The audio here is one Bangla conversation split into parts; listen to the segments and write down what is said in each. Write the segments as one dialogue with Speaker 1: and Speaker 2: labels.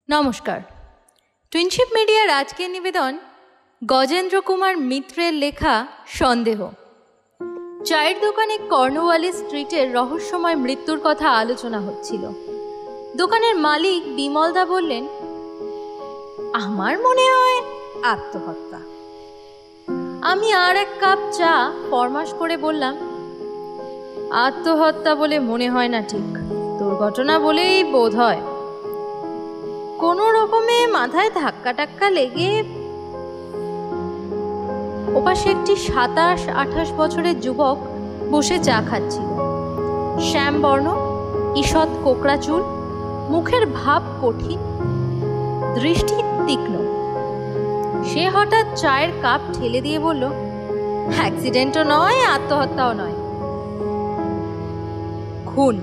Speaker 1: নমস্কার। টুইনশিপ মিডিয়ার আজকের নিবেদন গজেন্দ্র কুমার মিত্রের লেখা সন্দেহ। চায়ের দোকানে কর্নওয়ালিস স্ট্রিটের রহস্যময় মৃত্যুর কথা আলোচনা হচ্ছিল। দোকানের মালিক বিমলদা বললেন, আমার মনে হয় আত্মহত্যা। আমি আর এক কাপ চা ফরমাশ করে বললাম, আত্মহত্যা বলে মনে হয় না, ঠিক দুর্ঘটনা বলেই বোধ হয়। কোনো রকমে মাথায় ধাক্কা টাক্কা লেগে। ওপাশে একটি 27-28 বছরের যুবক বসে চা খাচ্ছিল। শ্যামবর্ণ, ঈষৎ কোকড়া চুল, মুখের ভাব কঠিন, দৃষ্টি তীক্ষ্ণ। সে হঠাৎ চায়ের কাপ ঠেলে দিয়ে বলল, অ্যাক্সিডেন্টও নয়, আত্মহত্যাও নয়, খুন,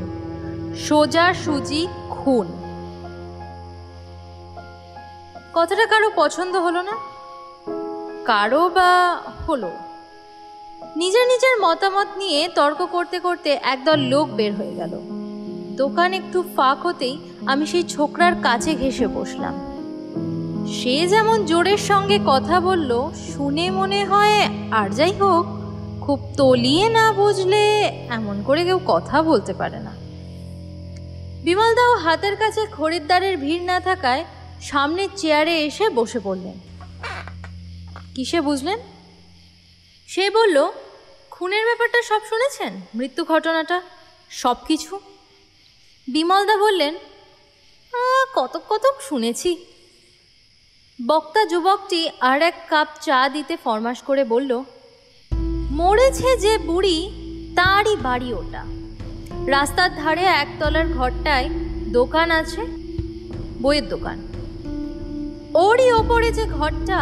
Speaker 1: সোজা সুজি খুন। কথাটা কারো পছন্দ হলো না, কারো বা হলো। নিজের নিজের মতামত নিয়ে তর্ক করতে করতে একদল লোক বের হয়ে গেল। দোকান একটু ফাঁক হতেই আমি সেই ছোকরার কাছে ঘেঁষে বসলাম। সে যেমন জোরের সঙ্গে কথা বলল, শুনে মনে হয় আর যাই হোক, খুব তলিয়ে না বুঝলে এমন করে কেউ কথা বলতে পারে না। বিমলদাও হাতের কাছে খরিদ্দারের ভিড় না থাকায় সামনের চেয়ারে এসে বসে পড়লেন। কিসে বুঝলেন? সে বলল, খুনের ব্যাপারটা সব শুনেছেন? মৃত্যু ঘটনাটা সব কিছু? বিমলদা বললেন, কতক কতক শুনেছি। বক্তা যুবকটি আর এক কাপ চা দিতে ফরমাশ করে বলল, মরেছে যে বুড়ি, তারই বাড়ি ওটা। রাস্তার ধারে একতলার ঘরটায় দোকান আছে, বইয়ের দোকান। ওরই ওপরে যে ঘরটা,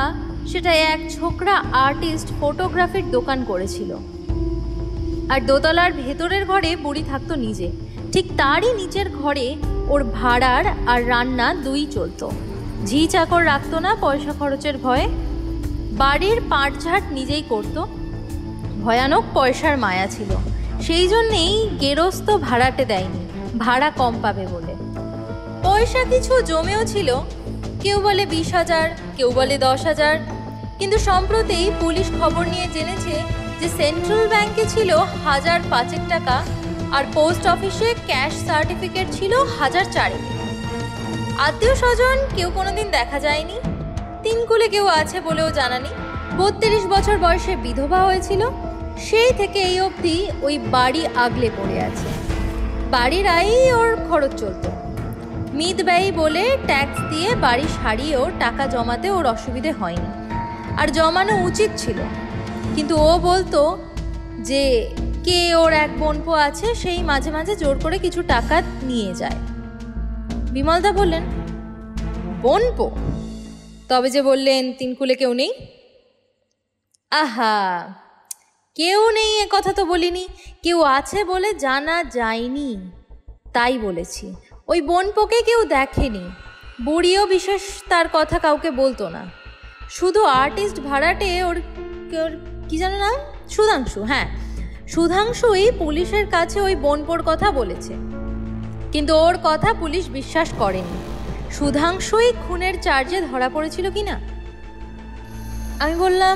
Speaker 1: সেটা এক ছোকরা আর্টিস্ট ফটোগ্রাফির দোকান করেছিল। আর দোতলার ভেতরের ঘরে বুড়ি থাকতো নিজে। ঠিক তারই নিচের ঘরে ওর ভাড়ার আর রান্না দুই চলতো। ঝি চাকর রাখতো না পয়সা খরচের ভয়ে। বাড়ির পাটঝাট নিজেই করত। ভয়ানক পয়সার মায়া ছিল, সেই জন্যেই গেরস্ত ভাড়াটে দেয়নি, ভাড়া কম পাবে বলে। পয়সা কিছু জমেও ছিল, কেউ বলে 20,000, কেউ বলে 10,000। কিন্তু সম্প্রতি পুলিশ খবর নিয়ে জেনেছে যে সেন্ট্রাল ব্যাংকে ছিল 1,005 টাকা, আর পোস্ট অফিসে ক্যাশ সার্টিফিকেট ছিল 1,004। আত্মীয় স্বজন কেউ কোনোদিন দেখা যায়নি। তিনকুলে কেউ আছে বলেও জানা নেই। 32 বছর বয়সে বিধবা হয়েছিল, সেই থেকে এই অবধি ওই বাড়ি আগলে পড়ে আছে। বাড়ির আয়ই ওর খরচ চলত। মিত ব্যয় বলে ট্যাক্স দিয়ে বাড়ি সারিয়েও টাকা জমাতে ওর অসুবিধে হয়নি, আর জমানো উচিত ছিল। কিন্তু ও বলতো যে কে ওর এক বোনপো আছে, সেই মাঝে মাঝে জোর করে কিছু টাকা নিয়ে যায়। বিমলদা বললেন, বোনপো? তবে যে বললেন তিনকুলে কেউ নেই। আহা, কেউ নেই এ কথা তো বলিনি, কেউ আছে বলে জানা যায়নি, তাই বলেছি। ওই বোনপোকে কেউ দেখেনি, বুড়িও বিশেষ তার কথা কাউকে বলতো না। শুধু আর্টিস্ট ভাড়াটে ওর কি জানো নাম, সুধাংশু। হ্যাঁ, সুধাংশুই পুলিশের কাছে ওই বোনপোর কথা বলেছে, কিন্তু ওর কথা পুলিশ বিশ্বাস করেনি। সুধাংশুই খুনের চার্জে ধরা পড়েছিল কিনা। আমি বললাম,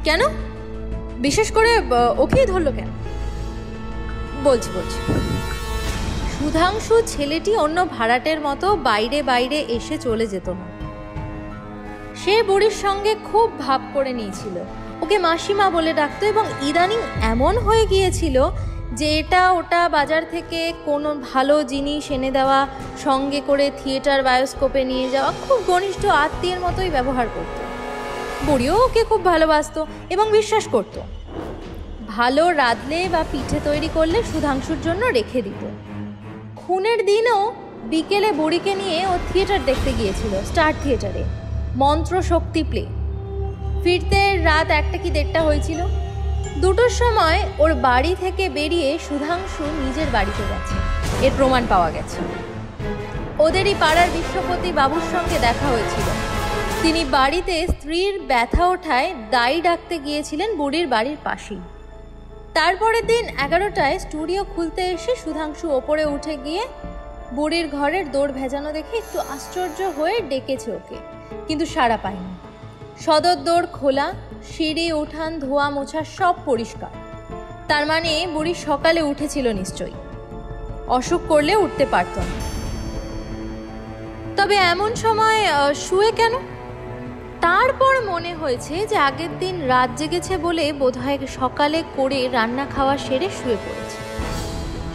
Speaker 1: কেন? বিশেষ করে ওকেই ধরলো কেন? বলছি। সুধাংশু ছেলেটি অন্য ভাড়াটের মতো বাইরে বাইরে এসে চলে যেত না। সে বুড়ির সঙ্গে খুব ভাব করে নিয়েছিল, ওকে মাসিমা বলে ডাকতো, এবং ইদানিং এমন হয়ে গিয়েছিল যে এটা ওটা বাজার থেকে কোনো ভালো জিনিস এনে দেওয়া, সঙ্গে করে থিয়েটার বায়োস্কোপে নিয়ে যাওয়া, খুব ঘনিষ্ঠ আত্মীয়ের মতোই ব্যবহার করত। বুড়িও ওকে খুব ভালোবাসতো এবং বিশ্বাস করত। ভালো রাঁধলে বা পিঠে তৈরি করলে সুধাংশুর জন্য রেখে দিত। খুনের দিনও বিকেলে বুড়িকে নিয়ে ও থিয়েটার দেখতে গিয়েছিল, স্টার থিয়েটারে, মন্ত্র শক্তি প্লে। ফিরতে রাত 1টা কি 1:30 হয়েছিল। 2টোর সময় ওর বাড়ি থেকে বেরিয়ে সুধাংশু নিজের বাড়িতে গেছে, এর প্রমাণ পাওয়া গেছে। ওদেরই পাড়ার বিশ্বপতি বাবুর সঙ্গে দেখা হয়েছিল। তিনি বাড়িতে স্ত্রীর ব্যথা ওঠায় দাই ডাকতে গিয়েছিলেন বুড়ির বাড়ির পাশেই। তারপরের দিন 11টায় স্টুডিও খুলতে এসে সুধাংশু ওপরে উঠে গিয়ে বুড়ির ঘরের দৌড় ভেজানো দেখে একটু আশ্চর্য হয়ে ডেকেছে ওকে, কিন্তু সাড়া পায়নি। সদর দৌড় খোলা, সিঁড়ি উঠান ধোয়া মোছা সব পরিষ্কার। তার মানে বুড়ি সকালে উঠেছিল নিশ্চয়ই, অসুখ করলে উঠতে পারত না। তবে এমন সময় শুয়ে কেন? তারপর মনে হয়েছে যে আগের দিন রাত জেগেছে বলে বোধহয় সকালে করে রান্না খাওয়া সেরে শুয়ে পড়েছে,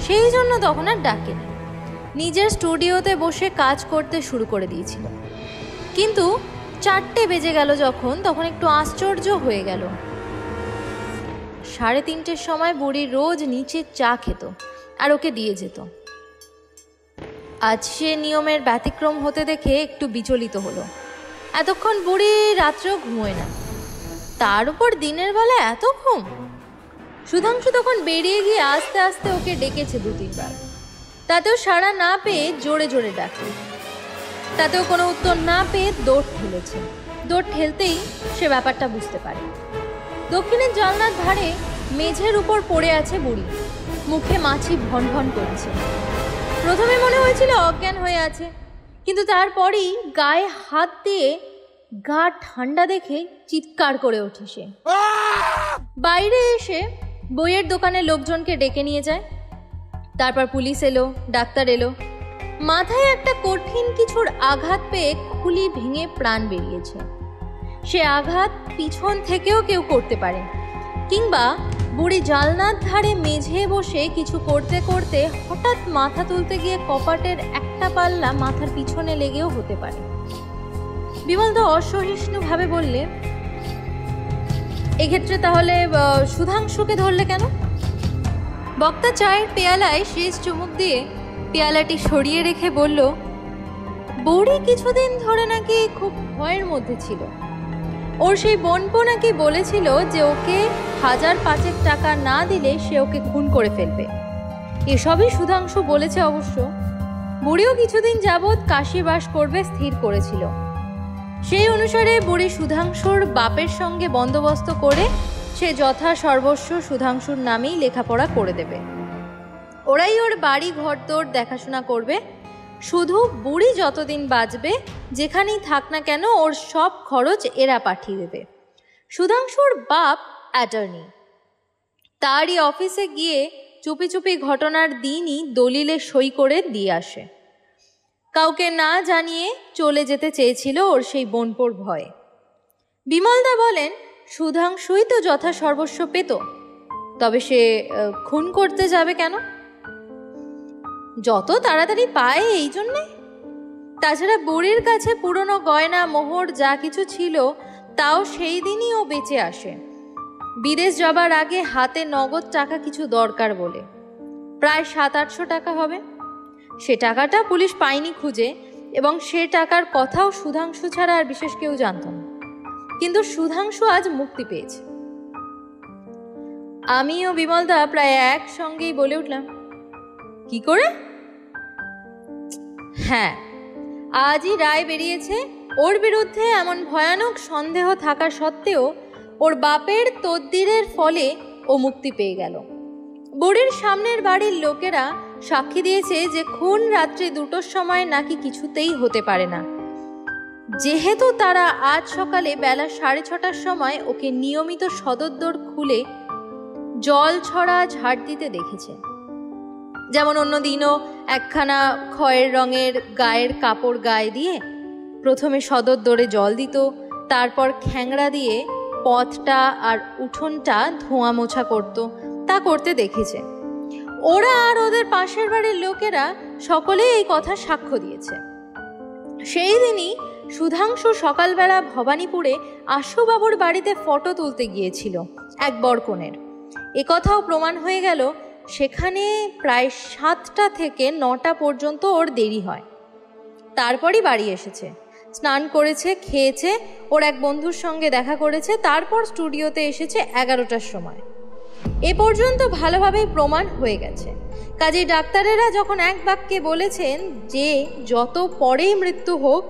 Speaker 1: সেই জন্য তখন আর ডাকেনি। নিজের স্টুডিওতে বসে কাজ করতে শুরু করে দিয়েছিল। কিন্তু 4টে বেজে গেল যখন, তখন একটু আশ্চর্য হয়ে গেল। 3:30-র সময় বুড়ি রোজ নিচে চা খেত আর ওকে দিয়ে যেত। আজ সে নিয়মের ব্যতিক্রম হতে দেখে একটু বিচলিত হলো। এতক্ষণ বুড়ি রাত্রেও ঘুমোয় না, তার উপর দিনের বেলা এত ঘুম। সুধাংশু তখন বেরিয়ে গিয়ে আস্তে আস্তে ওকে ডেকেছে 2-3 বার, তাতেও সাড়া না পেয়ে জোরে জোরে ডাকে। তাতেও কোনো উত্তর না পেয়ে দৌড় ঠেলেছে। দৌড় ঠেলতেই সে ব্যাপারটা বুঝতে পারে। দক্ষিণের জানলার ধারে মেঝের উপর পড়ে আছে বুড়ি, মুখে মাছি ভন ভন করেছে। প্রথমে মনে হয়েছিল অজ্ঞান হয়ে আছে, কিন্তু তারপরই গায়ে হাত দিয়ে গা ঠান্ডা দেখে চিৎকার করে ওঠে সে। বাইরে এসে বইয়ের দোকানে লোকজনকে ডেকে নিয়ে যায়। তারপর পুলিশ এলো, ডাক্তার এলো। মাথায় একটা কঠিন কিছুর আঘাত পেয়ে খুলি ভেঙে প্রাণ বেরিয়েছে। সে আঘাত পিছন থেকেও কেউ করতে পারে, কিংবা বুড়ি জানলার ধারে মেঝে বসে কিছু করতে করতে হঠাৎ মাথা তুলতে গিয়ে কপাটের একটা পাল্লা মাথার পিছনে লেগেও হতে পারে। বিমলদা অসহিষ্ণুভাবে বললে, এক্ষেত্রে তাহলে সুধাংশুকে ধরলে কেন? বক্তা চায়ের পেয়ালায় শেষ চুমুক দিয়ে পেয়ালাটি সরিয়ে রেখে বলল, বুড়ি কিছুদিন ধরে নাকি খুব ভয়ের মধ্যে ছিল। ওর সেই বোনপো নাকি বলেছিল যে ওকে 1000-5 টাকা না দিলে সে ওকে খুন করে ফেলবে। এসবই সুধাংশু বলেছে অবশ্য। বুড়িও কিছুদিন যাবৎ কাশি বাস করবে স্থির করেছিল। সেই অনুসারে বুড়ি সুধাংশুর বাপের সঙ্গে বন্দোবস্ত করে সে যথা সর্বস্ব সুধাংশুর নামেই লেখাপড়া করে দেবে। ওরাই ওর বাড়ি ঘরদোর দেখাশোনা করবে। শুধু বুড়ি যতদিন বাঁচবে, যেখানেই থাক না কেন, ওর সব খরচ এরা পাঠিয়ে দেবে। সুধাংশুর বাপ অ্যাটর্নি, তারই অফিসে গিয়ে চুপি চুপি ঘটনার দিনই দলিলে সই করে দিয়ে আসে। কাউকে না জানিয়ে চলে যেতে চেয়েছিল ওর সেই বোনপোর ভয়ে। বিমলদা বলেন, সুধাংশুই তো যথা সর্বস্ব পেত, তবে সে খুন করতে যাবে কেন? যত তাড়াতাড়ি পায় এই জন্যে। তাছাড়া বুড়ির কাছে পুরনো গয়না মোহর যা কিছু ছিল তাও সেই দিনই ও বেঁচে আসে। বিদেশ যাবার আগে হাতে নগদ টাকা কিছু দরকার বলে, প্রায় 700-800 টাকা হবে। সে টাকাটা পুলিশ পায়নি খুঁজে, এবং সে টাকার কথাও সুধাংশু ছাড়া আর বিশেষ কেউ জানত না। কিন্তু সুধাংশু আজ মুক্তি পেয়েছে। আমি ও বিমলদা প্রায় একসঙ্গেই বলে উঠলাম, কি করে? হ্যাঁ, আজই রায় বেরিয়েছে। ওর বিরুদ্ধে এমন ভয়ানক সন্দেহ থাকা সত্ত্বেও ওর বাপের তদবিরের ফলে ও মুক্তি পেয়ে গেল। বুড়ির সামনের বাড়ির লোকেরা সাক্ষী দিয়েছে যে খুন রাত্রি 2টোর সময় নাকি কিছুতেই হতে পারে না, যেহেতু তারা আজ সকালে বেলা 6:30টার সময় ওকে নিয়মিত সদর দোর খুলে জল ছড়া ঝাড় দিতে দেখেছে। যেমন অন্যদিনও একখানা খয়ের রঙের গায়ের কাপড় গায়ে দিয়ে প্রথমে সদর দোরে জল দিত, তারপর খ্যাংড়া দিয়ে পথটা আর উঠোনটা ধোঁয়া মোছা করত, তা করতে দেখেছে। ওরা আর ওদের পাশের বাড়ির লোকেরা সকলেই এই কথা সাক্ষ্য দিয়েছে। সেই দিনই সুধাংশু সকালবেলা ভবানীপুরে আশুবাবুর বাড়িতে ফটো তুলতে গিয়েছিল এক বরকনের। একথাও প্রমাণ হয়ে গেল সেখানে প্রায় 7টা থেকে 9টা পর্যন্ত ওর দেরি হয়। তারপরই বাড়ি এসেছে, স্নান করেছে, খেয়েছে, ওর এক বন্ধুর সঙ্গে দেখা করেছে, তারপর স্টুডিওতে এসেছে 11টার সময়। এ পর্যন্ত ভালোভাবেই প্রমাণ হয়ে গেছে। কাজেই ডাক্তারেরা যখন এক বাক্যে বলেছেন যে যত পরেই মৃত্যু হোক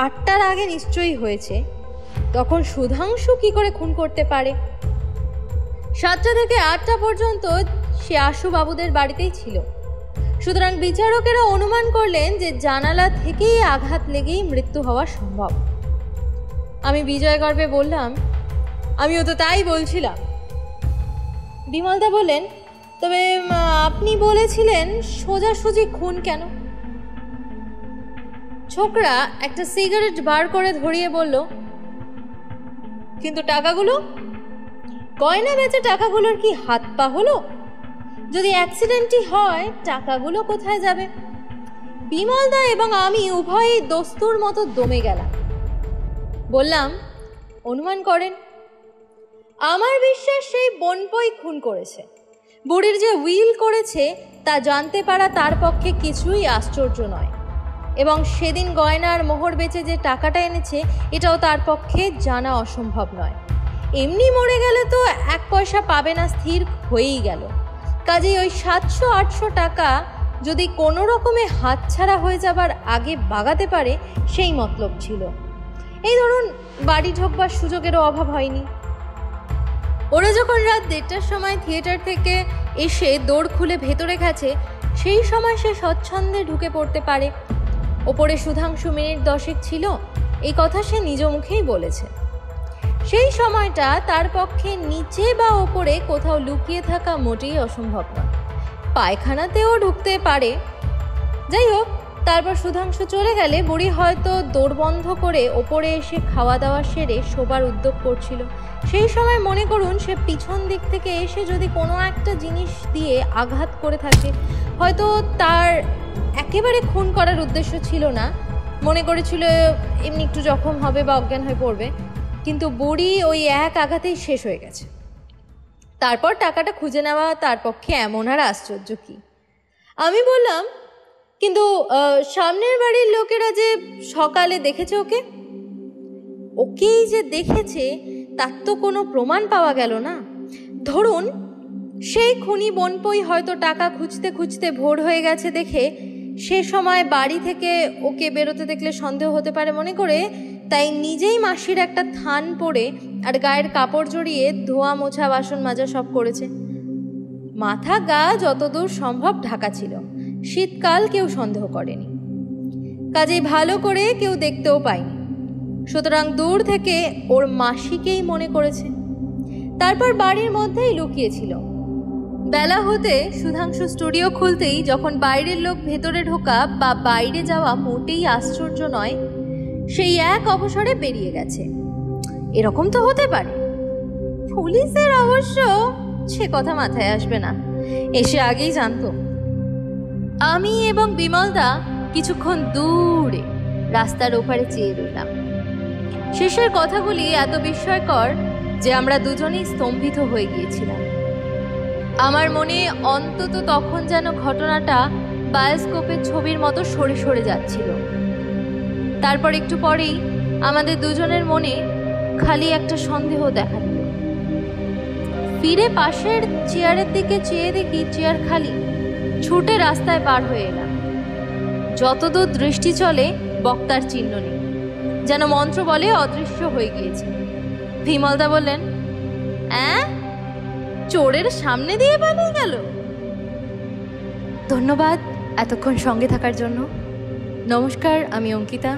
Speaker 1: 8টার আগে নিশ্চয়ই হয়েছে, তখন সুধাংশু কি করে খুন করতে পারে? 7টা থেকে 8টা পর্যন্ত সে আশুবাবুদের বাড়িতেই ছিল। সুতরাং বিচারকেরা অনুমান করলেন যে জানালা থেকেই আঘাত লেগেই মৃত্যু হওয়া সম্ভব। আমি বিজয় গর্বে বললাম, আমিও তো তাই বলছিলাম। বিমলদা বললেন, তবে আপনি বলেছিলেন সোজাসুজি খুন কেন? ছোকরা একটা সিগারেট বার করে ধরিয়ে বলল, কিন্তু টাকাগুলো, গয়না বেচে টাকাগুলোর কি হাত পা হলো? যদি অ্যাক্সিডেন্টই হয় টাকাগুলো কোথায় যাবে? বিমলদা এবং আমি উভয়ই দস্তুর মতো দমে গেলাম। বললাম, অনুমান করেন? আমার বিশ্বাস সেই বনপই খুন করেছে। বুড়ির যে উইল করেছে তা জানতে পারা তার পক্ষে কিছুই আশ্চর্য নয়, এবং সেদিন গয়নার মোহর বেচে যে টাকাটা এনেছে এটাও তার পক্ষে জানা অসম্ভব নয়। এমনি মরে গেলে তো 1 পয়সা পাবে না স্থির হয়েই গেল। কাজেই ওই 700-800 টাকা যদি কোনো রকমে হাতছাড়া হয়ে যাবার আগে বাগাতে পারে সেই মতলব ছিল। এই ধরুন বাড়ি ঢোকবার সুযোগেরও অভাব হয়নি। ওরা যখন রাত 1:30টার সময় থিয়েটার থেকে এসে দৌড় খুলে ভেতরে গেছে, সেই সময় সে স্বচ্ছন্দে ঢুকে পড়তে পারে। ওপরে সুধাংশু মিনিট 10 ছিল, এই কথা সে নিজ মুখেই বলেছে। সেই সময়টা তার পক্ষে নিচে বা ওপরে কোথাও লুকিয়ে থাকা মোটেই অসম্ভব নয়। পায়খানাতেও ঢুকতে পারে। যাই হোক, তারপর সুধাংশু চলে গেলে বুড়ি হয়তো দৌড় বন্ধ করে ওপরে এসে খাওয়া দাওয়া সেরে শোবার উদ্যোগ করছিল। সেই সময় মনে করুন সে পিছন দিক থেকে এসে যদি কোনো একটা জিনিস দিয়ে আঘাত করে থাকে, হয়তো তার একেবারে খুন করার উদ্দেশ্য ছিল না, মনে করেছিল এমনি একটু জখম হবে বা অজ্ঞান হয়ে পড়বে, কিন্তু বুড়ি ওই এক আঘাতেই শেষ হয়ে গেছে। তারপর টাকাটা খুঁজে নেওয়া তার পক্ষে এমন আর আশ্চর্য কি? আমি বললাম, কিন্তু সামনের বাড়ির লোকেরা যে সকালে দেখেছে ওকেই যে দেখেছে তার তো কোনো প্রমাণ পাওয়া গেল না। ধরুন সেই খুনি বনপই হয়তো টাকা খুঁজতে খুঁজতে ভোর হয়ে গেছে দেখে সে সময় বাড়ি থেকে ওকে বেরোতে দেখলে সন্দেহ হতে পারে মনে করে তাই নিজেই মাসির একটা থান পরে আর গায়ের কাপড় জড়িয়ে ধোয়া মোছা বাসন মাজা সব করেছে। মাথা গা যতদূর সম্ভব ঢাকা ছিল, শীতকাল কেউ সন্দেহ করেনি, কাজেই ভালো করে কেউ দেখতেও পায়নি। সুতরাং দূর থেকে ওর মাসিকেই মনে করেছে। তারপর বাড়ির মধ্যেই লুকিয়েছিল। বেলা হতে সুধাংশু স্টুডিও খুলতেই যখন বাইরের লোক ভেতরে ঢোকা বা বাইরে যাওয়া মোটেই আশ্চর্য নয়, সেই এক অবসরে বেরিয়ে গেছে। এরকম তো হতে পারে। পুলিশের অবশ্য সে কথা মাথায় আসবে না, এসে আগেই জানতো। আমি এবং বিমলদা কিছুক্ষণ দূরে রাস্তার ওপারে চেয়ে রইলাম। শেষের কথাগুলি এত বিস্ময়কর যে আমরা দুজনেই স্তম্ভিত হয়ে গিয়েছিলাম। আমার মনে অন্তত তখন যেন ঘটনাটা বায়োস্কোপের ছবির মতো সরে সরে যাচ্ছিল। তারপর একটু পরেই আমাদের দুজনের মনে খালি একটা সন্দেহ দেখা দিল। ফিরে পাশের চেয়ারের দিকে চেয়ে দেখি চেয়ার খালি। ছুটে রাস্তায় পার হয়ে এলাম। যতদূর দৃষ্টি চলে বক্তার চিহ্ন নেই, যেন মন্ত্র বলে অদৃশ্য হয়ে গিয়েছে। বিমলদা বললেন, চোরের সামনে দিয়ে পালিয়ে গেল। ধন্যবাদ এতক্ষণ সঙ্গে থাকার জন্য। নমস্কার, আমি অঙ্কিতা।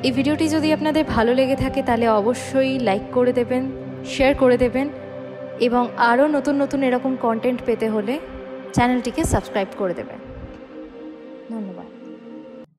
Speaker 1: এই ভিডিওটি যদি আপনাদের ভালো লেগে থাকে তাহলে অবশ্যই লাইক করে দেবেন, শেয়ার করে দেবেন, এবং আরও নতুন নতুন এরকম কন্টেন্ট পেতে হলে চ্যানেলটিকে সাবস্ক্রাইব করে দেবেন। ধন্যবাদ।